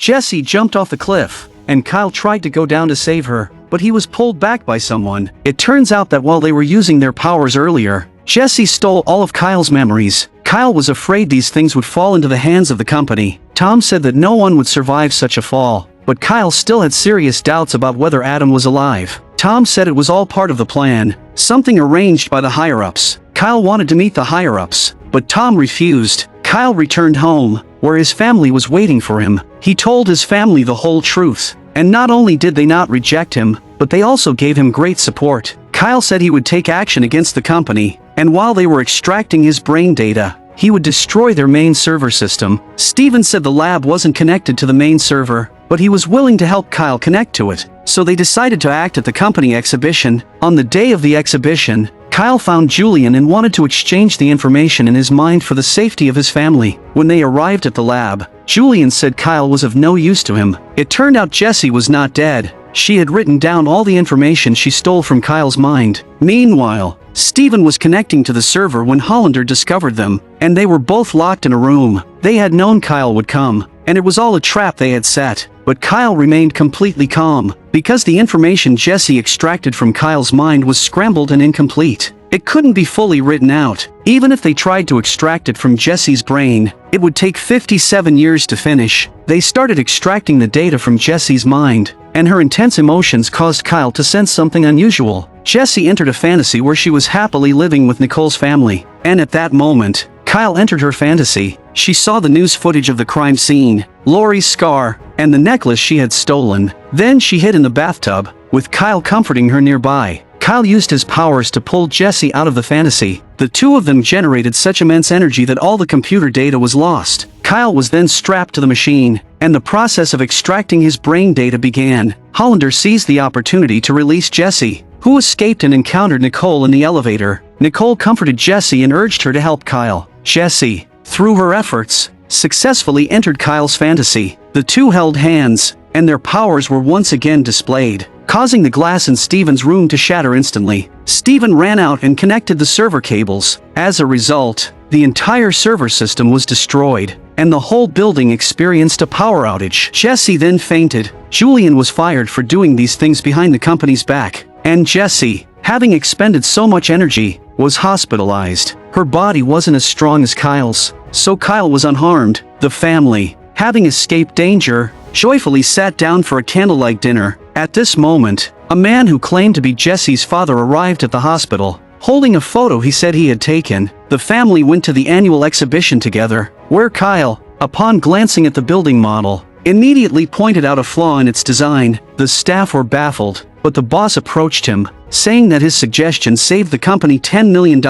Jessie jumped off the cliff, and Kyle tried to go down to save her, but he was pulled back by someone. It turns out that while they were using their powers earlier, Jessie stole all of Kyle's memories. Kyle was afraid these things would fall into the hands of the company. Tom said that no one would survive such a fall, but Kyle still had serious doubts about whether Adam was alive. Tom said it was all part of the plan, something arranged by the higher-ups. Kyle wanted to meet the higher-ups, but Tom refused. Kyle returned home, where his family was waiting for him. He told his family the whole truth, and not only did they not reject him, but they also gave him great support. Kyle said he would take action against the company, and while they were extracting his brain data, he would destroy their main server system. Steven said the lab wasn't connected to the main server, but he was willing to help Kyle connect to it, so they decided to act at the company exhibition. On the day of the exhibition, Kyle found Julian and wanted to exchange the information in his mind for the safety of his family. When they arrived at the lab, Julian said Kyle was of no use to him. It turned out Jessie was not dead. She had written down all the information she stole from Kyle's mind. Meanwhile, Steven was connecting to the server when Hollander discovered them, and they were both locked in a room. They had known Kyle would come, and it was all a trap they had set. But Kyle remained completely calm, because the information Jessie extracted from Kyle's mind was scrambled and incomplete. It couldn't be fully written out. Even if they tried to extract it from Jessie's brain, it would take 57 years to finish. They started extracting the data from Jessie's mind, and her intense emotions caused Kyle to sense something unusual. Jessie entered a fantasy where she was happily living with Nicole's family, and at that moment, Kyle entered her fantasy. She saw the news footage of the crime scene, Lori's scar, and the necklace she had stolen. Then she hid in the bathtub, with Kyle comforting her nearby. Kyle used his powers to pull Jessie out of the fantasy. The two of them generated such immense energy that all the computer data was lost. Kyle was then strapped to the machine, and the process of extracting his brain data began. Hollander seized the opportunity to release Jessie, who escaped and encountered Nicole in the elevator. Nicole comforted Jessie and urged her to help Kyle. Jessie, through her efforts, successfully entered Kyle's fantasy. The two held hands, and their powers were once again displayed, causing the glass in Steven's room to shatter instantly. Steven ran out and connected the server cables. As a result, the entire server system was destroyed, and the whole building experienced a power outage. Jessie then fainted. Julian was fired for doing these things behind the company's back, and Jessie, having expended so much energy, was hospitalized. Her body wasn't as strong as Kyle's, so Kyle was unharmed. The family, having escaped danger, joyfully sat down for a candlelight dinner. At this moment, a man who claimed to be Jessie's father arrived at the hospital, holding a photo he said he had taken. The family went to the annual exhibition together, where Kyle, upon glancing at the building model, immediately pointed out a flaw in its design. The staff were baffled, but the boss approached him, saying that his suggestion saved the company $10 million.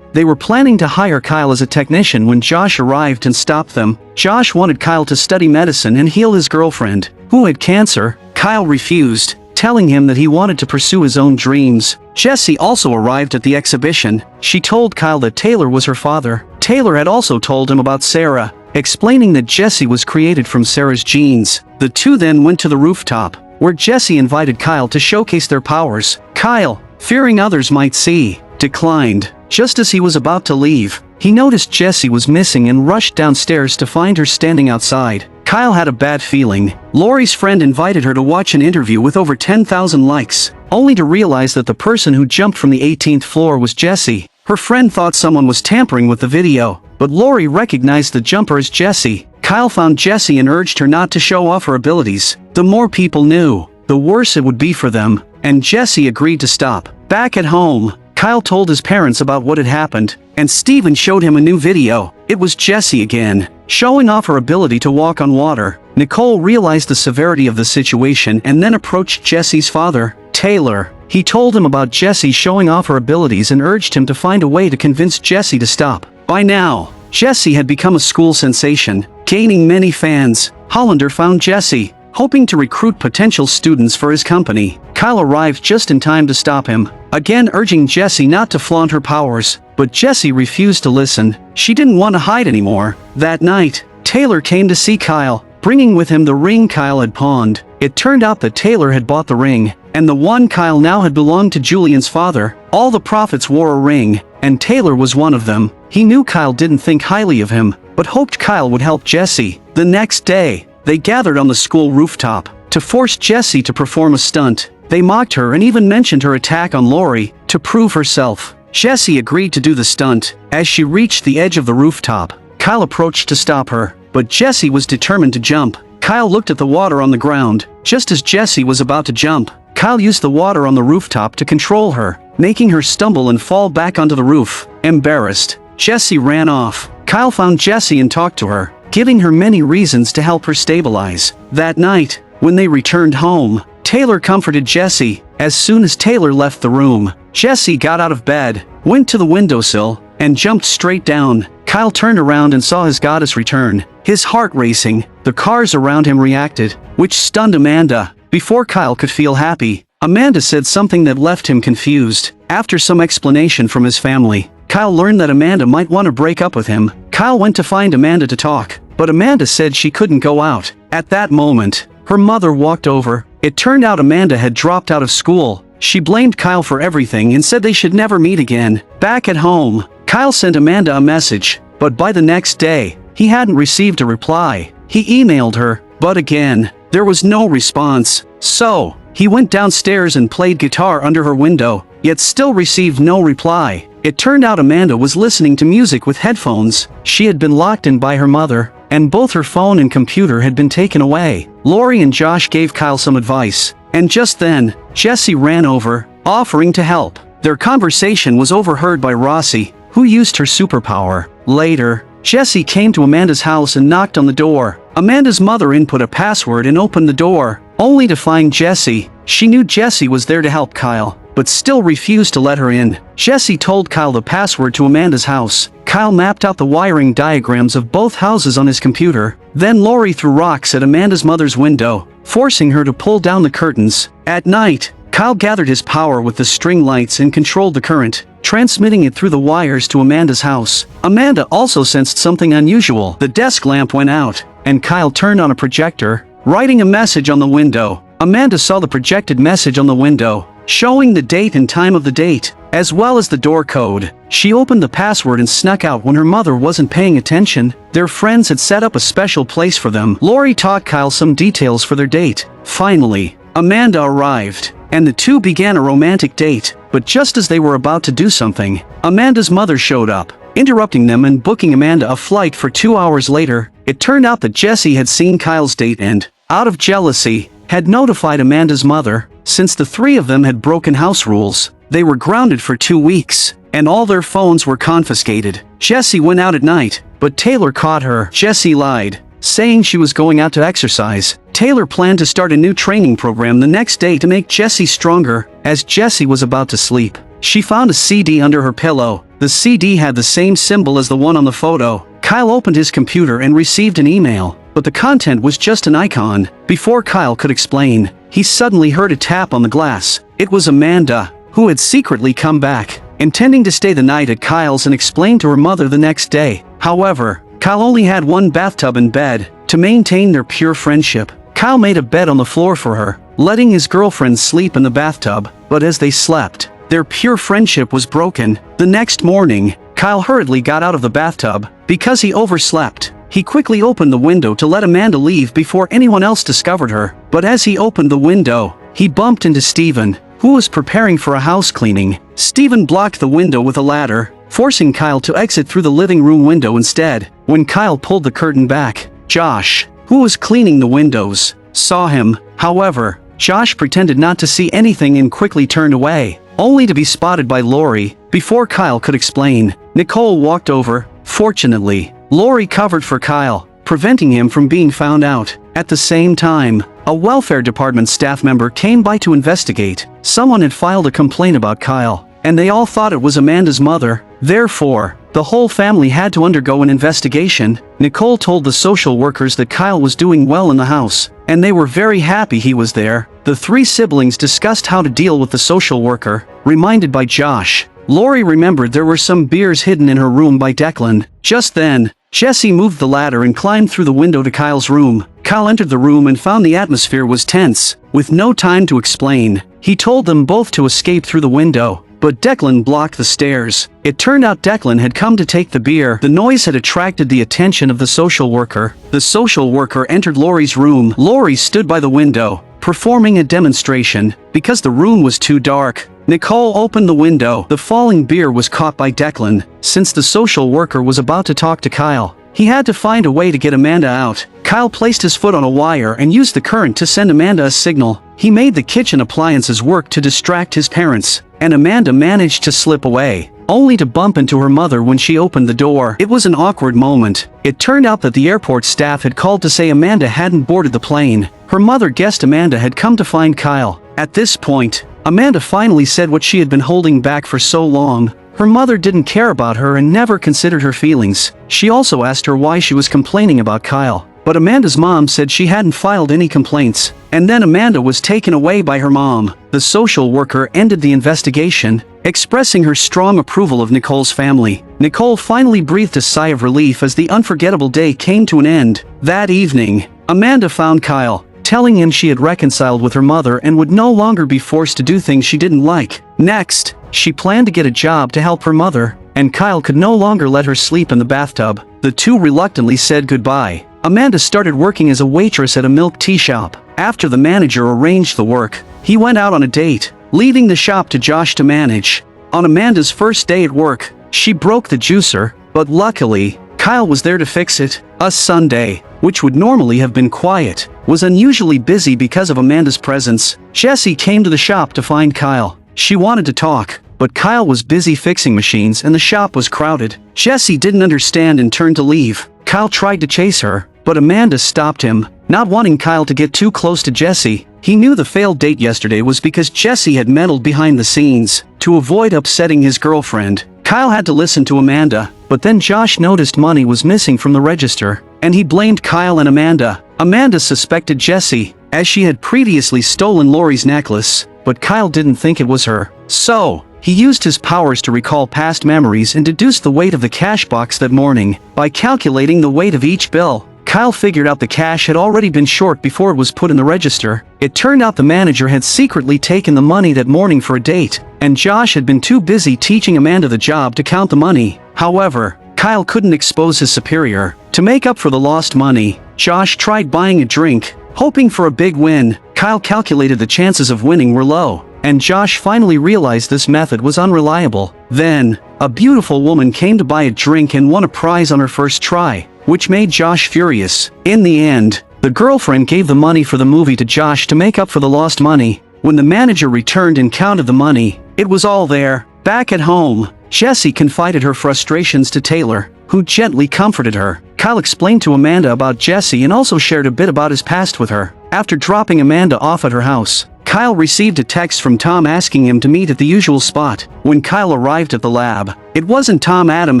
They were planning to hire Kyle as a technician when Josh arrived and stopped them. Josh wanted Kyle to study medicine and heal his girlfriend, who had cancer. Kyle refused, telling him that he wanted to pursue his own dreams. Jessie also arrived at the exhibition. She told Kyle that Taylor was her father. Taylor had also told him about Sarah, explaining that Jessie was created from Sarah's genes. The two then went to the rooftop, where Jessie invited Kyle to showcase their powers. Kyle, fearing others might see, declined. Just as he was about to leave, he noticed Jessie was missing and rushed downstairs to find her standing outside. Kyle had a bad feeling. Lori's friend invited her to watch an interview with over 10,000 likes, only to realize that the person who jumped from the 18th floor was Jessie. Her friend thought someone was tampering with the video, but Lori recognized the jumper as Jessie. Kyle found Jessie and urged her not to show off her abilities. The more people knew, the worse it would be for them, and Jessie agreed to stop. Back at home, Kyle told his parents about what had happened, and Steven showed him a new video. It was Jessie again, showing off her ability to walk on water. Nicole realized the severity of the situation and then approached Jessie's father, Taylor. He told him about Jessie showing off her abilities and urged him to find a way to convince Jessie to stop. By now, Jessie had become a school sensation, gaining many fans. Hollander found Jessie, hoping to recruit potential students for his company. Kyle arrived just in time to stop him, again urging Jessie not to flaunt her powers, but Jessie refused to listen. She didn't want to hide anymore. That night, Taylor came to see Kyle, bringing with him the ring Kyle had pawned. It turned out that Taylor had bought the ring, and the one Kyle now had belonged to Julian's father. All the prophets wore a ring, and Taylor was one of them. He knew Kyle didn't think highly of him, but hoped Kyle would help Jessie. The next day, they gathered on the school rooftop to force Jessie to perform a stunt. They mocked her and even mentioned her attack on Lori to prove herself. Jessie agreed to do the stunt. As she reached the edge of the rooftop, Kyle approached to stop her, but Jessie was determined to jump. Kyle looked at the water on the ground. Just as Jessie was about to jump, Kyle used the water on the rooftop to control her, making her stumble and fall back onto the roof. Embarrassed, Jessie ran off. Kyle found Jessie and talked to her, giving her many reasons to help her stabilize. That night, when they returned home, Taylor comforted Jessie. As soon as Taylor left the room, Jessie got out of bed, went to the windowsill, and jumped straight down. Kyle turned around and saw his goddess return, his heart racing. The cars around him reacted, which stunned Amanda. Before Kyle could feel happy, Amanda said something that left him confused. After some explanation from his family, Kyle learned that Amanda might want to break up with him. Kyle went to find Amanda to talk, but Amanda said she couldn't go out. At that moment, her mother walked over. It turned out Amanda had dropped out of school. She blamed Kyle for everything and said they should never meet again. Back at home, Kyle sent Amanda a message, but by the next day, he hadn't received a reply. He emailed her, but again, there was no response. So, he went downstairs and played guitar under her window, yet still received no reply. It turned out Amanda was listening to music with headphones. She had been locked in by her mother, and both her phone and computer had been taken away. Lori and Josh gave Kyle some advice, and just then, Jessie ran over, offering to help. Their conversation was overheard by Rossi, who used her superpower. Later, Jessie came to Amanda's house and knocked on the door. Amanda's mother input a password and opened the door, only to find Jessie. She knew Jessie was there to help Kyle, but still refused to let her in. Jessie told Kyle the password to Amanda's house. Kyle mapped out the wiring diagrams of both houses on his computer. Then Lori threw rocks at Amanda's mother's window, forcing her to pull down the curtains. At night, Kyle gathered his power with the string lights and controlled the current, transmitting it through the wires to Amanda's house. Amanda also sensed something unusual. The desk lamp went out, and Kyle turned on a projector, writing a message on the window. Amanda saw the projected message on the window, showing the date and time of the date, as well as the door code. She opened the password and snuck out when her mother wasn't paying attention. Their friends had set up a special place for them. Lori taught Kyle some details for their date. Finally, Amanda arrived, and the two began a romantic date. But just as they were about to do something, Amanda's mother showed up, interrupting them and booking Amanda a flight for 2 hours later. It turned out that Jessie had seen Kyle's date and, out of jealousy, had notified Amanda's mother. Since the three of them had broken house rules, they were grounded for 2 weeks, and all their phones were confiscated. Jessie went out at night, but Taylor caught her. Jessie lied, saying she was going out to exercise. Taylor planned to start a new training program the next day to make Jessie stronger. As Jessie was about to sleep, she found a CD under her pillow. The CD had the same symbol as the one on the photo. Kyle opened his computer and received an email, but the content was just an icon. Before Kyle could explain, he suddenly heard a tap on the glass. It was Amanda, who had secretly come back, intending to stay the night at Kyle's and explain to her mother the next day. However, Kyle only had one bathtub and bed. To maintain their pure friendship, Kyle made a bed on the floor for her, letting his girlfriend sleep in the bathtub. But as they slept, their pure friendship was broken. The next morning, Kyle hurriedly got out of the bathtub. Because he overslept, he quickly opened the window to let Amanda leave before anyone else discovered her. But as he opened the window, he bumped into Steven, who was preparing for a house cleaning. Steven blocked the window with a ladder, forcing Kyle to exit through the living room window instead. When Kyle pulled the curtain back, Josh, who was cleaning the windows, saw him. However, Josh pretended not to see anything and quickly turned away, only to be spotted by Lori. Before Kyle could explain, Nicole walked over. Fortunately, Lori covered for Kyle, preventing him from being found out. At the same time, a welfare department staff member came by to investigate. Someone had filed a complaint about Kyle, and they all thought it was Amanda's mother. Therefore, the whole family had to undergo an investigation. Nicole told the social workers that Kyle was doing well in the house, and they were very happy he was there. The three siblings discussed how to deal with the social worker. Reminded by Josh, Lori remembered there were some beers hidden in her room by Declan. Just then, Jessie moved the ladder and climbed through the window to Kyle's room. Kyle entered the room and found the atmosphere was tense. With no time to explain, he told them both to escape through the window. but Declan blocked the stairs. It turned out Declan had come to take the beer. The noise had attracted the attention of the social worker. The social worker entered Laurie's room. Laurie stood by the window, performing a demonstration. Because the room was too dark, Nicole opened the window. The falling beer was caught by Declan. Since the social worker was about to talk to Kyle, he had to find a way to get Amanda out. Kyle placed his foot on a wire and used the current to send Amanda a signal. He made the kitchen appliances work to distract his parents, and Amanda managed to slip away, only to bump into her mother when she opened the door. It was an awkward moment. It turned out that the airport staff had called to say Amanda hadn't boarded the plane. Her mother guessed Amanda had come to find Kyle. At this point, Amanda finally said what she had been holding back for so long. Her mother didn't care about her and never considered her feelings. She also asked her why she was complaining about Kyle, but Amanda's mom said she hadn't filed any complaints. And then Amanda was taken away by her mom. The social worker ended the investigation, expressing her strong approval of Nicole's family. Nicole finally breathed a sigh of relief as the unforgettable day came to an end. That evening, Amanda found Kyle, telling him she had reconciled with her mother and would no longer be forced to do things she didn't like. Next, she planned to get a job to help her mother, and Kyle could no longer let her sleep in the bathtub. The two reluctantly said goodbye. Amanda started working as a waitress at a milk tea shop. After the manager arranged the work, he went out on a date, leaving the shop to Josh to manage. On Amanda's first day at work, she broke the juicer, but luckily, Kyle was there to fix it. A Sunday, which would normally have been quiet, was unusually busy because of Amanda's presence. Jessie came to the shop to find Kyle. She wanted to talk, but Kyle was busy fixing machines and the shop was crowded. Jessie didn't understand and turned to leave. Kyle tried to chase her, but Amanda stopped him. Not wanting Kyle to get too close to Jessie, he knew the failed date yesterday was because Jessie had meddled behind the scenes. To avoid upsetting his girlfriend, Kyle had to listen to Amanda, but then Josh noticed money was missing from the register, and he blamed Kyle and Amanda. Amanda suspected Jessie, as she had previously stolen Laurie's necklace, but Kyle didn't think it was her. So, he used his powers to recall past memories and deduced the weight of the cash box that morning. By calculating the weight of each bill, Kyle figured out the cash had already been short before it was put in the register. It turned out the manager had secretly taken the money that morning for a date, and Josh had been too busy teaching Amanda the job to count the money. However, Kyle couldn't expose his superior. To make up for the lost money, Josh tried buying a drink, hoping for a big win. Kyle calculated the chances of winning were low, and Josh finally realized this method was unreliable. Then, a beautiful woman came to buy a drink and won a prize on her first try, which made Josh furious. In the end, the girlfriend gave the money for the movie to Josh to make up for the lost money. When the manager returned and counted the money, it was all there. Back at home, Jessie confided her frustrations to Taylor, who gently comforted her. Kyle explained to Amanda about Jessie and also shared a bit about his past with her. After dropping Amanda off at her house, Kyle received a text from Tom asking him to meet at the usual spot. When Kyle arrived at the lab, it wasn't Tom. Adam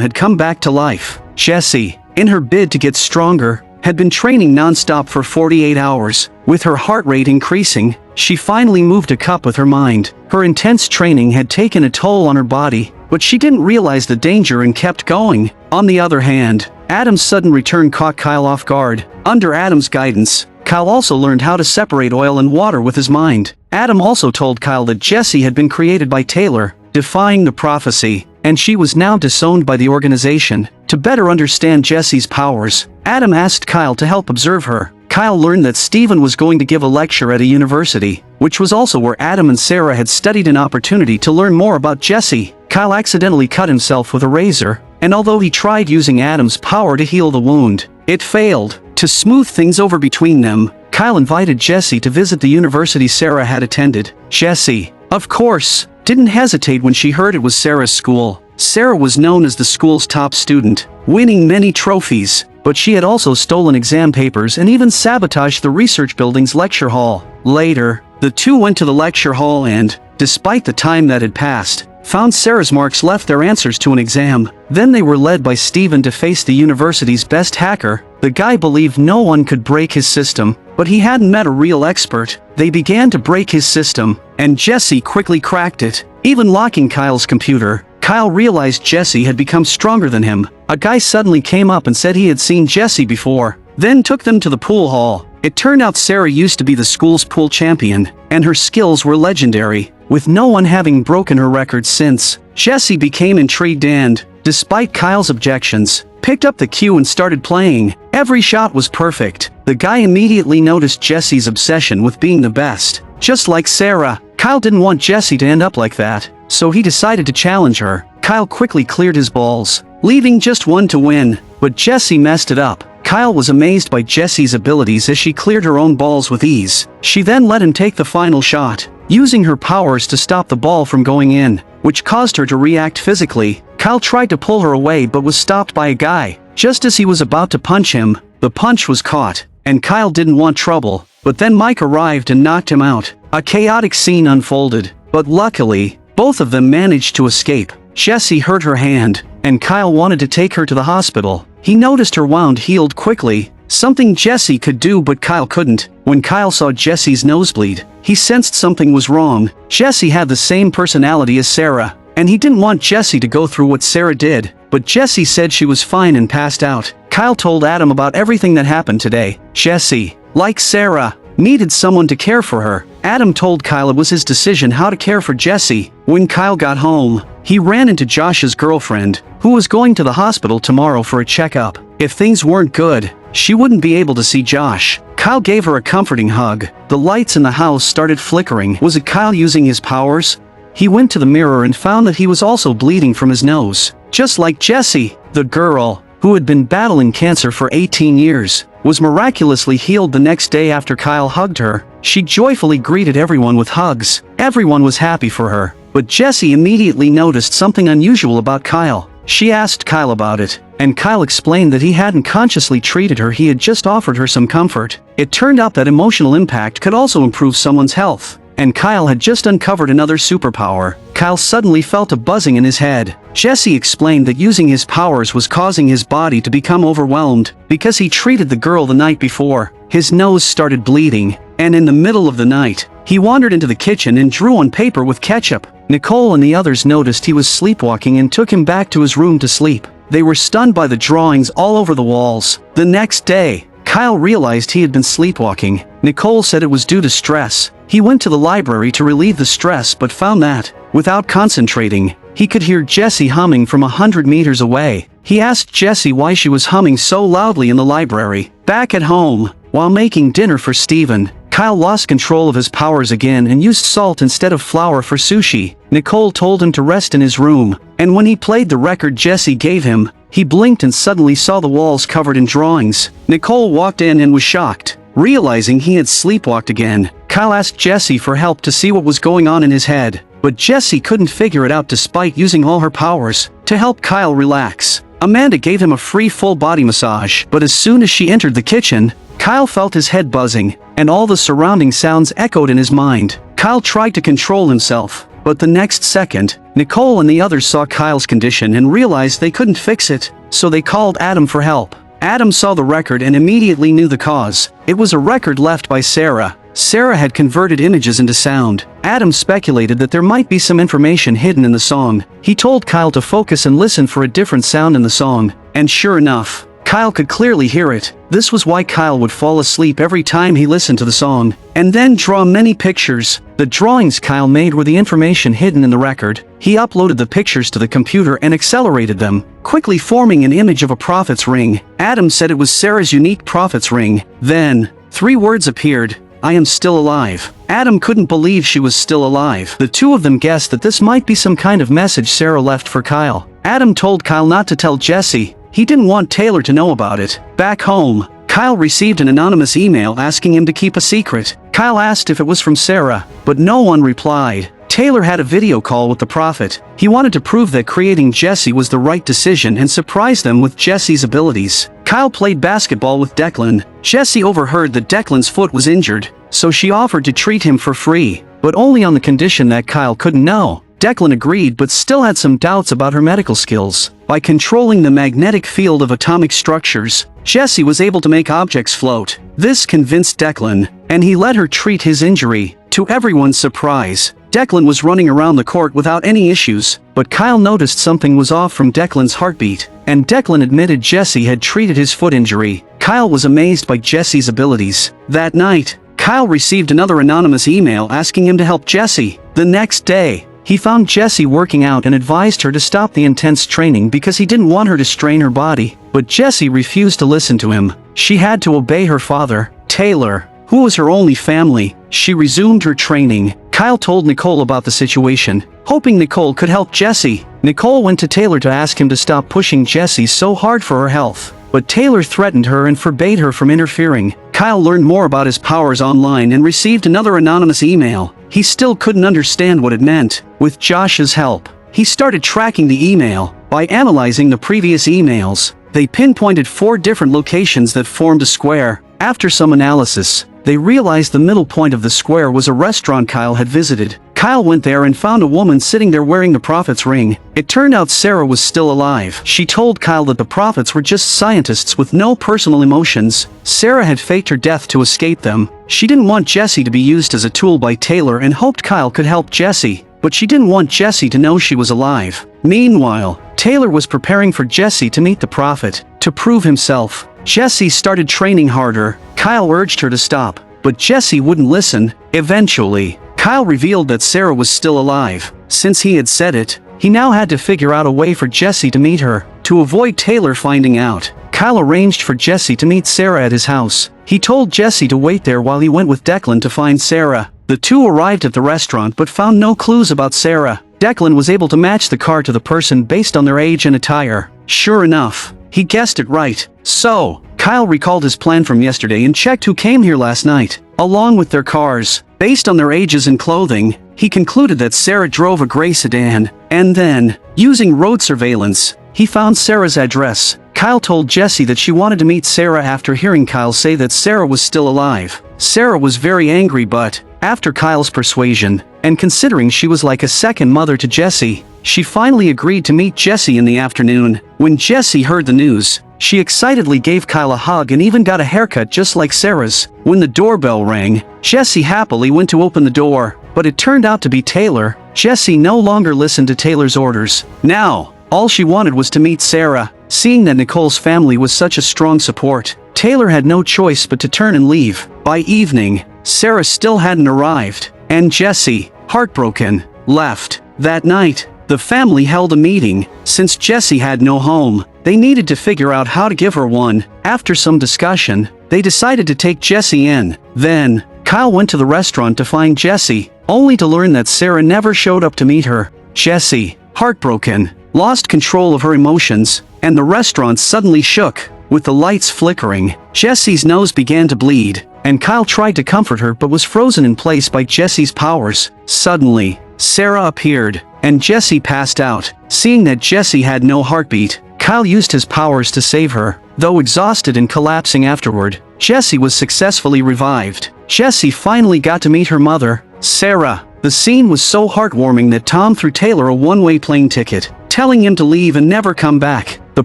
had come back to life. Jessie, in her bid to get stronger, had been training non-stop for 48 hours. With her heart rate increasing, she finally moved a cup with her mind. Her intense training had taken a toll on her body, but she didn't realize the danger and kept going. On the other hand, Adam's sudden return caught Kyle off guard. Under Adam's guidance, Kyle also learned how to separate oil and water with his mind. Adam also told Kyle that Jessie had been created by Taylor, defying the prophecy, and she was now disowned by the organization. To better understand Jessie's powers, Adam asked Kyle to help observe her. Kyle learned that Steven was going to give a lecture at a university, which was also where Adam and Sarah had studied. An opportunity to learn more about Jessie. Kyle accidentally cut himself with a razor, and although he tried using Adam's power to heal the wound, it failed. To smooth things over between them, Kyle invited Jessie to visit the university Sarah had attended. Jessie, of course, didn't hesitate when she heard it was Sarah's school. Sarah was known as the school's top student, winning many trophies, but she had also stolen exam papers and even sabotaged the research building's lecture hall. Later, the two went to the lecture hall and, despite the time that had passed, found Sarah's marks left their answers to an exam. Then they were led by Steven to face the university's best hacker. The guy believed no one could break his system, but he hadn't met a real expert. They began to break his system, and Jessie quickly cracked it, even locking Kyle's computer. Kyle realized Jessie had become stronger than him. A guy suddenly came up and said he had seen Jessie before, then took them to the pool hall. It turned out Sarah used to be the school's pool champion, and her skills were legendary. with no one having broken her record since. Jessie became intrigued and, despite Kyle's objections, picked up the cue and started playing. Every shot was perfect. The guy immediately noticed Jessie's obsession with being the best. Just like Sarah, Kyle didn't want Jessie to end up like that, so he decided to challenge her. Kyle quickly cleared his balls, leaving just one to win, but Jessie messed it up. Kyle was amazed by Jessie's abilities as she cleared her own balls with ease. She then let him take the final shot, using her powers to stop the ball from going in, which caused her to react physically. Kyle tried to pull her away but was stopped by a guy. Just as he was about to punch him, the punch was caught, and Kyle didn't want trouble. But then Mike arrived and knocked him out. A chaotic scene unfolded, but luckily, both of them managed to escape. Jessie hurt her hand, and Kyle wanted to take her to the hospital. He noticed her wound healed quickly, something Jessie could do but Kyle couldn't. When Kyle saw Jessie's nosebleed, he sensed something was wrong. Jessie had the same personality as Sarah, and he didn't want Jessie to go through what Sarah did, but Jessie said she was fine and passed out. Kyle told Adam about everything that happened today. Jessie, like Sarah, needed someone to care for her. Adam told Kyle it was his decision how to care for Jessie. When Kyle got home, he ran into Josh's girlfriend, who was going to the hospital tomorrow for a checkup. If things weren't good, she wouldn't be able to see Josh. Kyle gave her a comforting hug. The lights in the house started flickering. Was it Kyle using his powers? He went to the mirror and found that he was also bleeding from his nose. Just like Jessie, the girl, who had been battling cancer for 18 years, was miraculously healed the next day after Kyle hugged her. She joyfully greeted everyone with hugs. Everyone was happy for her, but Jessie immediately noticed something unusual about Kyle. She asked Kyle about it, and Kyle explained that he hadn't consciously treated her, he had just offered her some comfort. It turned out that emotional impact could also improve someone's health, and Kyle had just uncovered another superpower. Kyle suddenly felt a buzzing in his head. Jessie explained that using his powers was causing his body to become overwhelmed. Because he treated the girl the night before, his nose started bleeding, and in the middle of the night, he wandered into the kitchen and drew on paper with ketchup. Nicole and the others noticed he was sleepwalking and took him back to his room to sleep. They were stunned by the drawings all over the walls. The next day, Kyle realized he had been sleepwalking. Nicole said it was due to stress. He went to the library to relieve the stress but found that, without concentrating, he could hear Jessie humming from 100 meters away. He asked Jessie why she was humming so loudly in the library. Back at home, while making dinner for Steven, Kyle lost control of his powers again and used salt instead of flour for sushi. Nicole told him to rest in his room, and when he played the record Jessie gave him, he blinked and suddenly saw the walls covered in drawings. Nicole walked in and was shocked, realizing he had sleepwalked again. Kyle asked Jessie for help to see what was going on in his head, but Jessie couldn't figure it out despite using all her powers. To help Kyle relax, Amanda gave him a free full body massage, but as soon as she entered the kitchen, Kyle felt his head buzzing, and all the surrounding sounds echoed in his mind. Kyle tried to control himself, but the next second, Nicole and the others saw Kyle's condition and realized they couldn't fix it, so they called Adam for help. Adam saw the record and immediately knew the cause. It was a record left by Sarah. Sarah had converted images into sound. Adam speculated that there might be some information hidden in the song. He told Kyle to focus and listen for a different sound in the song, and sure enough, Kyle could clearly hear it. This was why Kyle would fall asleep every time he listened to the song, and then draw many pictures. The drawings Kyle made were the information hidden in the record. He uploaded the pictures to the computer and accelerated them, quickly forming an image of a prophet's ring. Adam said it was Sarah's unique prophet's ring. Then, 3 words appeared: "I am still alive." Adam couldn't believe she was still alive. The two of them guessed that this might be some kind of message Sarah left for Kyle. Adam told Kyle not to tell Jessie. He didn't want Taylor to know about it. Back home, Kyle received an anonymous email asking him to keep a secret. Kyle asked if it was from Sarah, but no one replied. Taylor had a video call with the prophet. He wanted to prove that creating Jessie was the right decision and surprise them with Jessie's abilities. Kyle played basketball with Declan. Jessie overheard that Declan's foot was injured, so she offered to treat him for free, but only on the condition that Kyle couldn't know. Declan agreed but still had some doubts about her medical skills. By controlling the magnetic field of atomic structures, Jessie was able to make objects float. This convinced Declan, and he let her treat his injury. To everyone's surprise, Declan was running around the court without any issues, but Kyle noticed something was off from Declan's heartbeat, and Declan admitted Jessie had treated his foot injury. Kyle was amazed by Jessie's abilities. That night, Kyle received another anonymous email asking him to help Jessie. The next day, he found Jessie working out and advised her to stop the intense training because he didn't want her to strain her body. But Jessie refused to listen to him. She had to obey her father, Taylor, who was her only family. She resumed her training. Kyle told Nicole about the situation, hoping Nicole could help Jessie. Nicole went to Taylor to ask him to stop pushing Jessie so hard for her health. But Taylor threatened her and forbade her from interfering. Kyle learned more about his powers online and received another anonymous email. He still couldn't understand what it meant. With Josh's help, he started tracking the email. By analyzing the previous emails, they pinpointed 4 different locations that formed a square. After some analysis, they realized the middle point of the square was a restaurant Kyle had visited. Kyle went there and found a woman sitting there wearing the Prophet's ring. It turned out Sarah was still alive. She told Kyle that the Prophets were just scientists with no personal emotions. Sarah had faked her death to escape them. She didn't want Jessie to be used as a tool by Taylor and hoped Kyle could help Jessie, but she didn't want Jessie to know she was alive. Meanwhile, Taylor was preparing for Jessie to meet the Prophet. To prove himself, Jessie started training harder. Kyle urged her to stop, but Jessie wouldn't listen. Eventually, Kyle revealed that Sarah was still alive. Since he had said it, he now had to figure out a way for Jessie to meet her. To avoid Taylor finding out, Kyle arranged for Jessie to meet Sarah at his house. He told Jessie to wait there while he went with Declan to find Sarah. The two arrived at the restaurant but found no clues about Sarah. Declan was able to match the car to the person based on their age and attire. Sure enough, he guessed it right. So, Kyle recalled his plan from yesterday and checked who came here last night, along with their cars. Based on their ages and clothing, he concluded that Sarah drove a gray sedan. And then, using road surveillance, he found Sarah's address. Kyle told Jessie that she wanted to meet Sarah after hearing Kyle say that Sarah was still alive. Sarah was very angry, but after Kyle's persuasion, and considering she was like a second mother to Jessie, she finally agreed to meet Jessie in the afternoon. When Jessie heard the news, she excitedly gave Kyle a hug and even got a haircut just like Sarah's. When the doorbell rang, Jessie happily went to open the door, but it turned out to be Taylor. Jessie no longer listened to Taylor's orders. Now, all she wanted was to meet Sarah. Seeing that Nicole's family was such a strong support, Taylor had no choice but to turn and leave. By evening, Sarah still hadn't arrived, and Jessie, heartbroken, left. That night, the family held a meeting. Since Jessie had no home, they needed to figure out how to give her one. After some discussion, they decided to take Jessie in. Then, Kyle went to the restaurant to find Jessie, only to learn that Sarah never showed up to meet her. Jessie, heartbroken, lost control of her emotions, and the restaurant suddenly shook. With the lights flickering, Jessie's nose began to bleed, and Kyle tried to comfort her but was frozen in place by Jessie's powers. Suddenly, Sarah appeared, and Jessie passed out. Seeing that Jessie had no heartbeat, Kyle used his powers to save her. Though exhausted and collapsing afterward, Jessie was successfully revived. Jessie finally got to meet her mother, Sarah. The scene was so heartwarming that Tom threw Taylor a one-way plane ticket, telling him to leave and never come back. The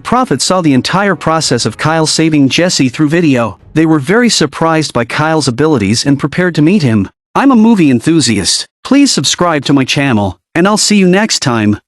Prophet saw the entire process of Kyle saving Jessie through video. They were very surprised by Kyle's abilities and prepared to meet him. I'm a movie enthusiast. Please subscribe to my channel, and I'll see you next time.